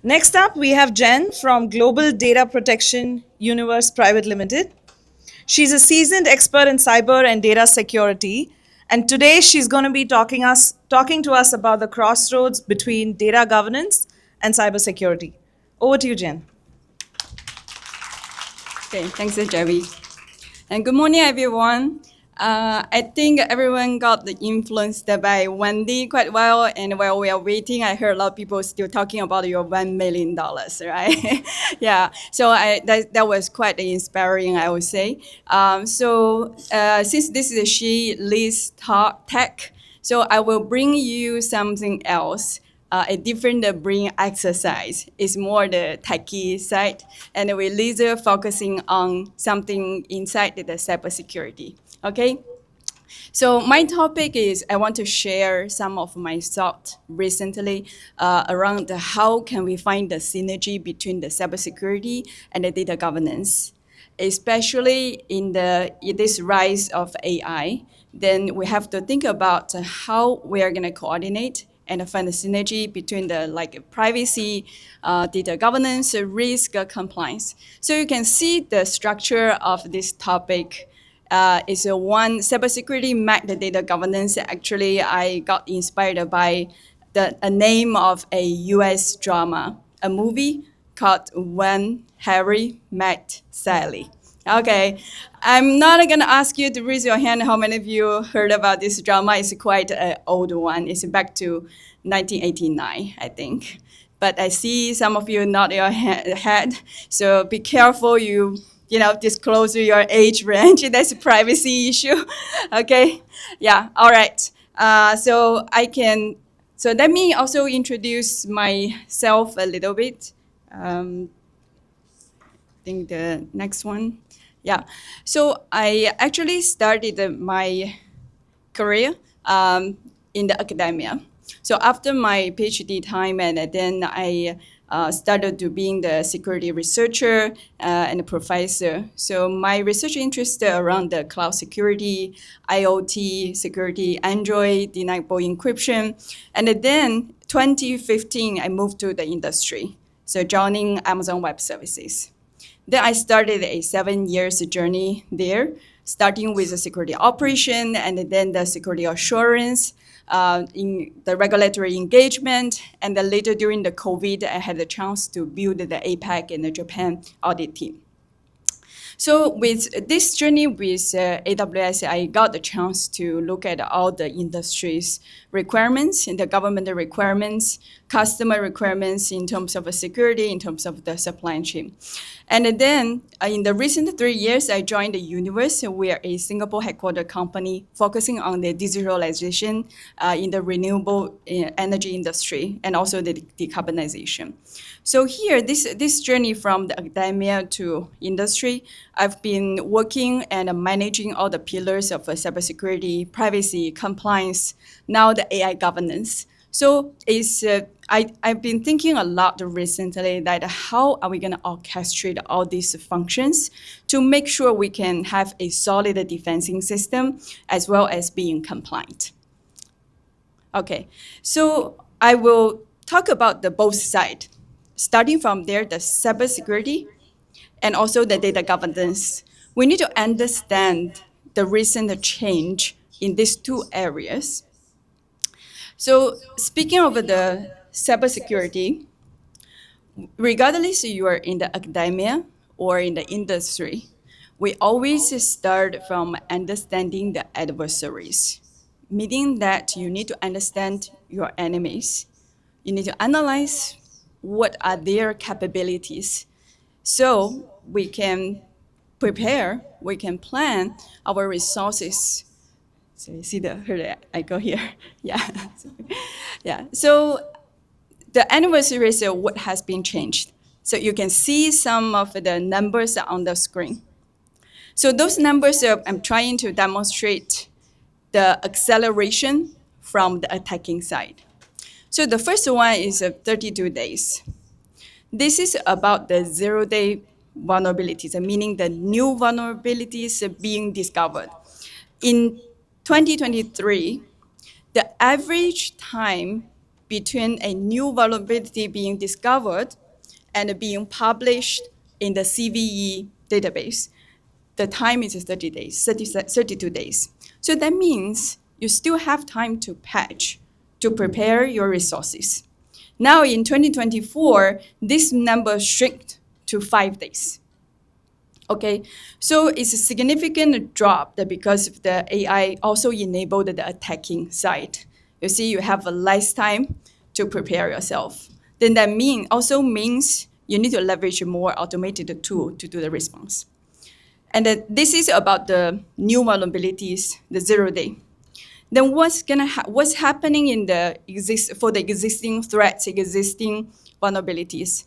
Next up, we have Jen from Global Data Protection Universe Private Limited. She's a seasoned expert in cyber and data security, and today she's going to be talking to us about the crossroads between data governance and cybersecurity. Over to you, Jen. Okay, thanks, Jerry. And good morning, everyone. I think everyone got influenced by Wendy quite well. And while we are waiting, I heard a lot of people still talking about your $1 million, right? Yeah. So that was quite inspiring, I would say. Since this is a She Leads Talk Tech, so I will bring you something else. A different brain exercise is more the techie side, and we're laser focusing on something inside the cybersecurity. Okay, so my topic is I want to share some of my thoughts recently around how can we find the synergy between the cybersecurity and the data governance, especially in this rise of AI. Then we have to think about how we are going to coordinate and find the synergy between the privacy, data governance, risk, compliance. So you can see the structure of this topic is one cybersecurity met the data governance. Actually, I got inspired by a name of a U.S. drama, a movie called When Harry Met Sally. Okay, I'm not gonna ask you to raise your hand how many of you heard about this drama. It's quite an old one. It's back to 1989, I think. But I see some of you nod your head, so be careful disclose your age range. That's a privacy issue. Okay, yeah, all right. So let me also introduce myself a little bit. I think the next one. Yeah. So I actually started my career in the academia. So after my PhD time, and then I started to being the security researcher and a professor. So my research interest around the cloud security, IoT security, Android, deniable encryption. And then 2015, I moved to the industry. So joining Amazon Web Services. Then I started a 7 years journey there, starting with the security operation and then the security assurance, in the regulatory engagement, and then later during the COVID, I had the chance to build the APAC and the Japan audit team. So with this journey with AWS, I got the chance to look at all the industry's requirements and the government requirements, customer requirements in terms of security, in terms of the supply chain. And then in the recent 3 years, I joined the Universe. We are a Singapore headquartered company focusing on the digitalization in the renewable energy industry and also the decarbonization. So here, this journey from the academia to industry, I've been working and managing all the pillars of cybersecurity, privacy, compliance, now the AI governance. So I've been thinking a lot recently that how are we going to orchestrate all these functions to make sure we can have a solid defensing system as well as being compliant. Okay, so I will talk about the both sides. Starting from there, the cybersecurity and also the data governance. We need to understand the recent change in these two areas. So speaking of the cybersecurity, regardless if you are in the academia or in the industry, we always start from understanding the adversaries, meaning that you need to understand your enemies. You need to analyze what are their capabilities so we can prepare, we can plan our resources. So you see the echo here. Yeah. Yeah. So the anniversary is what has been changed. So you can see some of the numbers on the screen. So those numbers I'm trying to demonstrate the acceleration from the attacking side. So the first one is 32 days. This is about the 0-day vulnerabilities, meaning the new vulnerabilities being discovered. In 2023, the average time between a new vulnerability being discovered and being published in the CVE database, the time is 30 days, 32 days. So that means you still have time to patch, to prepare your resources. Now in 2024, this number shrinked to 5 days. Okay, so it's a significant drop that because of the AI also enabled the attacking side. You see, you have a less time to prepare yourself. Then that also means you need to leverage a more automated tool to do the response. And this is about the new vulnerabilities, the 0 day. Then what's happening in for the existing threats, existing vulnerabilities?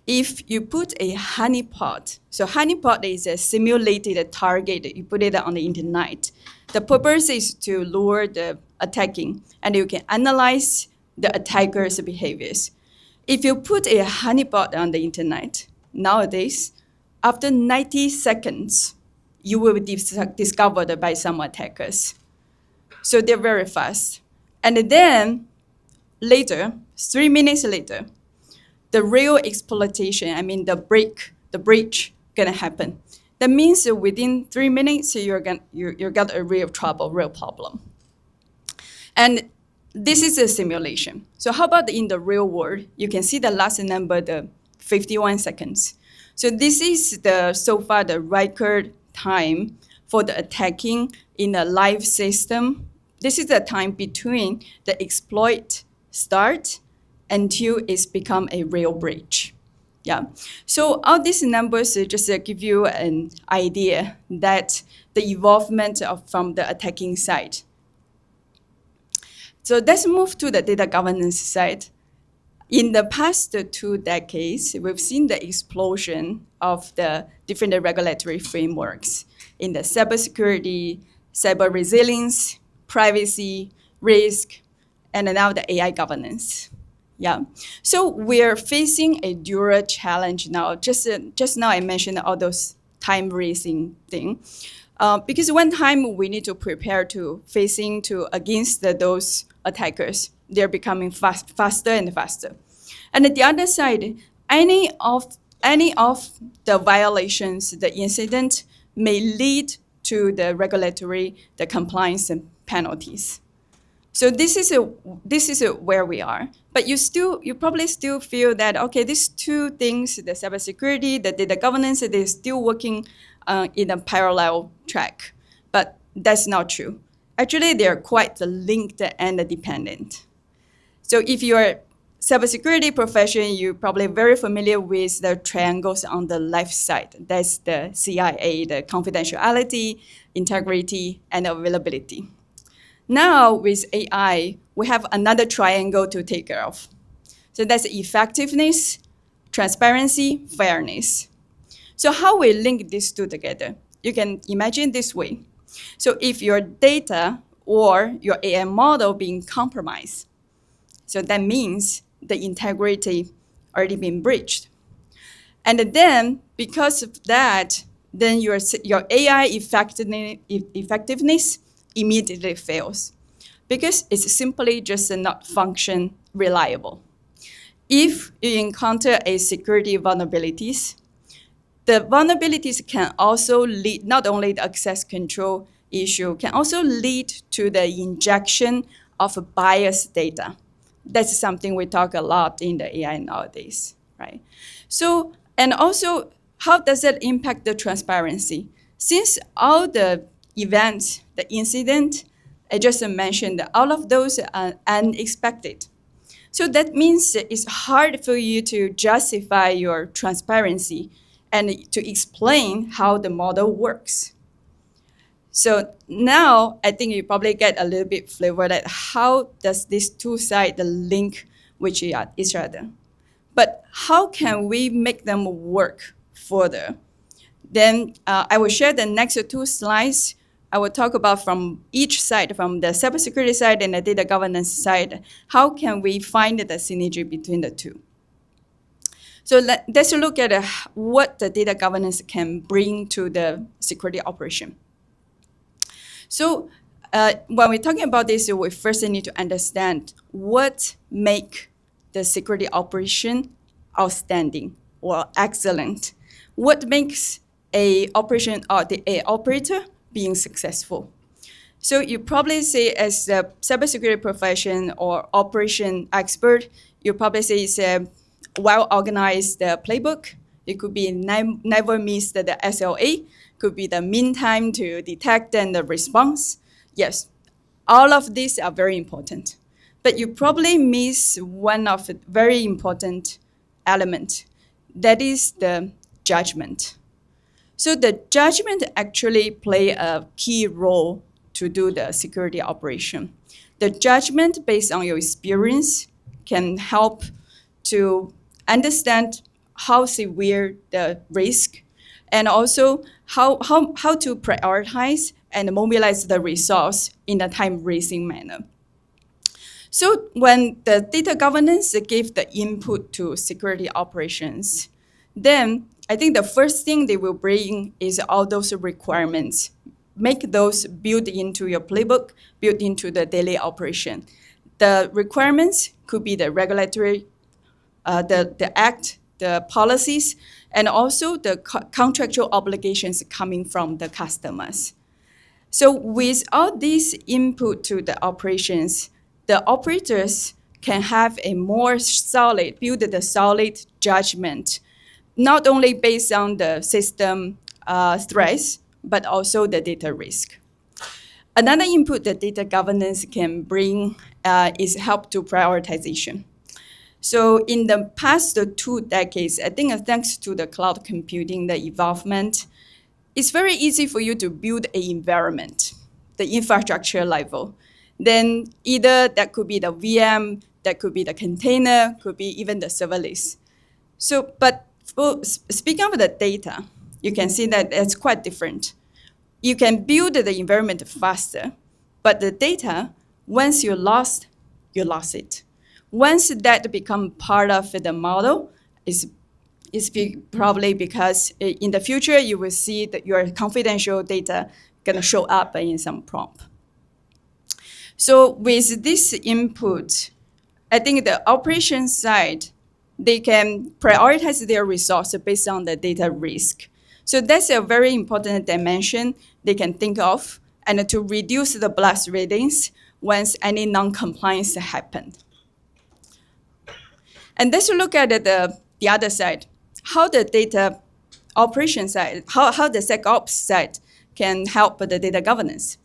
If you put a honeypot, so honeypot is a simulated target, you put it on the internet. The purpose is to lure the attacking, and you can analyze the attacker's behaviors. If you put a honeypot on the internet, nowadays, after 90 seconds, you will be discovered by some attackers. So they're very fast. And then later, 3 minutes later, the real exploitation, the breach gonna happen. That means that within 3 minutes, you're got a real trouble, real problem. And this is a simulation. So how about in the real world? You can see the last number, the 51 seconds. So this is so far the record time for the attacking in a live system. This is the time between the exploit start until it's become a real breach. Yeah. So all these numbers just give you an idea that the involvement from the attacking side. So let's move to the data governance side. In the past 2 decades, we've seen the explosion of the different regulatory frameworks in the cybersecurity, cyber resilience, privacy, risk, and now the AI governance. Yeah. So we're facing a dual challenge now. Just now I mentioned all those time racing thing. Because one time we need to prepare against those attackers. They're becoming faster and faster. And at the other side, any of the violations, the incident may lead to the regulatory, the compliance and penalties. So this is where we are. But you probably still feel that, okay, these two things, the cybersecurity, the data governance, they're still working in a parallel track. But that's not true. Actually, they're quite linked and dependent. So if you're a cybersecurity profession, you're probably very familiar with the triangles on the left side. That's the CIA, the confidentiality, integrity, and availability. Now with AI, we have another triangle to take care of. So that's effectiveness, transparency, fairness. So how we link these two together? You can imagine this way. So if your data or your AI model being compromised, so that means the integrity already been breached. And then because of that, then your AI effectiveness immediately fails because it's simply just not function reliable. If you encounter a security vulnerabilities, the vulnerabilities can also lead, not only the access control issue, can also lead to the injection of biased data. That's something we talk a lot in the AI nowadays, right? So, and also, how does that impact the transparency? Since all the events, the incident, I just mentioned, all of those are unexpected. So that means it's hard for you to justify your transparency and to explain how the model works. So now I think you probably get a little bit flavor that how does these two sides link with each other. But how can we make them work further? Then I will share the next 2 slides. I will talk about from each side, from the cybersecurity side and the data governance side, how can we find the synergy between the two? So let's look at what the data governance can bring to the security operation. So when we're talking about this, we first need to understand what make the security operation outstanding or excellent. What makes a operation or a operator being successful? So you probably say, as a cybersecurity profession or operation expert, you probably say it's a well-organized playbook. It could be never miss the SLA, could be the mean time to detect and the response. Yes, all of these are very important. But you probably miss one of the very important element. That is the judgment. So the judgment actually play a key role to do the security operation. The judgment based on your experience can help to understand how severe the risk and also how to prioritize and mobilize the resource in a time-raising manner. So when the data governance give the input to security operations, then I think the first thing they will bring is all those requirements. Make those built into your playbook, built into the daily operation. The requirements could be the regulatory, the act, the policies, and also the contractual obligations coming from the customers. So with all these input to the operations, the operators can have a more solid, build a solid judgment, not only based on the system threats, but also the data risk. Another input that data governance can bring is help to prioritization. So in the past 2 decades, I think thanks to the cloud computing, the involvement, it's very easy for you to build an environment, the infrastructure level. Then either that could be the VM, that could be the container, could be even the serverless. So, but speaking of the data, you can see that it's quite different. You can build the environment faster, but the data, once you lost it. Once that become part of the model, is probably because in the future you will see that your confidential data gonna show up in some prompt. So with this input, I think the operation side, they can prioritize their resources based on the data risk. So that's a very important dimension they can think of, and to reduce the blast readings once any non-compliance happened. And let's look at the other side, how the data operation side, how the SecOps side can help the data governance.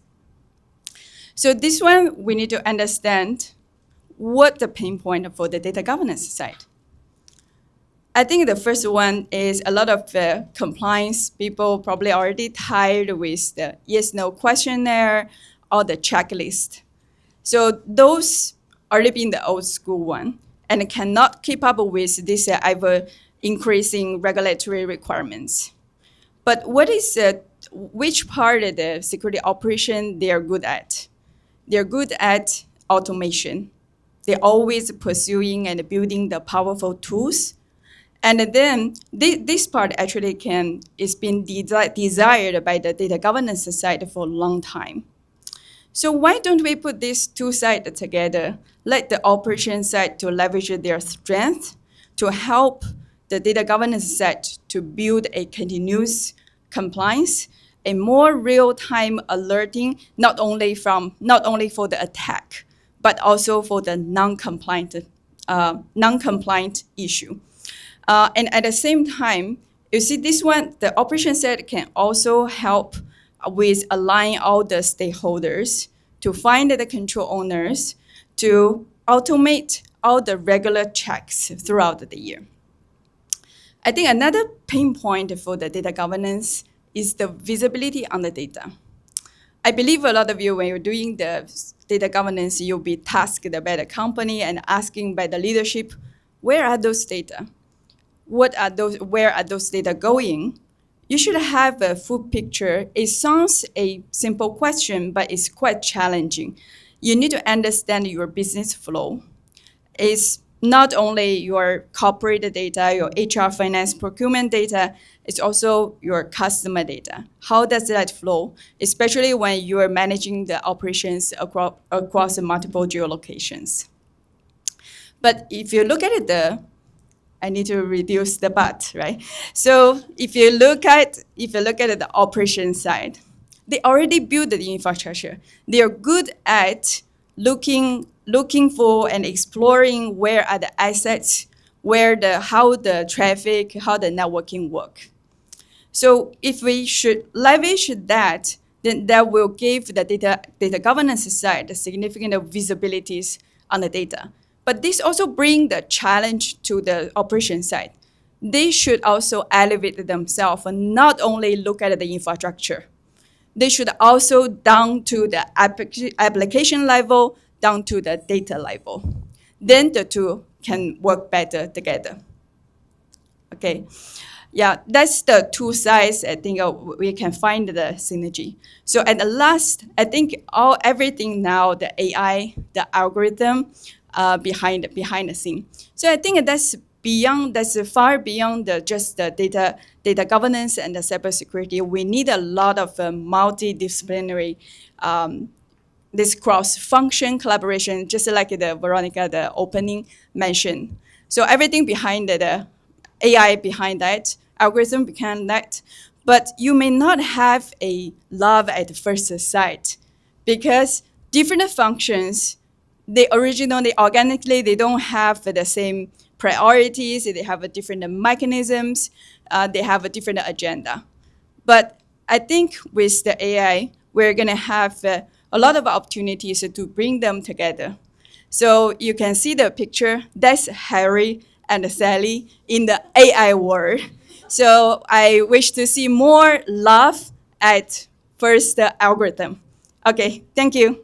So this one, we need to understand what the pain point for the data governance side. I think the first one is a lot of compliance people probably already tired with the yes/no questionnaire or the checklist. So those already been the old school one and cannot keep up with this ever increasing regulatory requirements. But which part of the security operation they are good at? They're good at automation. They're always pursuing and building the powerful tools. And then this part actually is being desired by the data governance side for a long time. So why don't we put these two sides together? Let the operation side to leverage their strength to help the data governance side to build a continuous compliance, a more real-time alerting, not only for the attack, but also for the non-compliant issue. And at the same time, you see this one, the operation side can also help with aligning all the stakeholders to find the control owners to automate all the regular checks throughout the year. I think another pain point for the data governance is the visibility on the data. I believe a lot of you, when you're doing the data governance, you'll be tasked by the company and asking by the leadership, where are those data? Where are those data going? You should have a full picture. It sounds a simple question, but it's quite challenging. You need to understand your business flow. It's not only your corporate data, your HR, finance, procurement data, it's also your customer data. How does that flow, especially when you are managing the operations across multiple geolocations? But if you look at it, I need to reduce the but, right? So if you look at the operation side, they already built the infrastructure. They are good at looking for and exploring where are the assets, how the traffic, how the networking work. So if we should leverage that, then that will give the data governance side the significant visibilities on the data. But this also brings the challenge to the operation side. They should also elevate themselves and not only look at the infrastructure. They should also down to the application level, down to the data level. Then the two can work better together. Okay. Yeah, that's the two sides. I think we can find the synergy. So at the last, I think everything now, the AI, the algorithm, behind the scene. So I think that's far beyond just the data governance and the cybersecurity. We need a lot of multidisciplinary this cross-function collaboration, just like the opening mentioned. So everything behind the AI behind that, algorithm behind that, but you may not have a love at first sight because different functions, they organically, they don't have the same priorities, they have a different mechanisms, they have a different agenda. But I think with the AI, we're going to have a lot of opportunities to bring them together. So you can see the picture. That's Harry and Sally in the AI world. So I wish to see more love at first algorithm. Okay, thank you.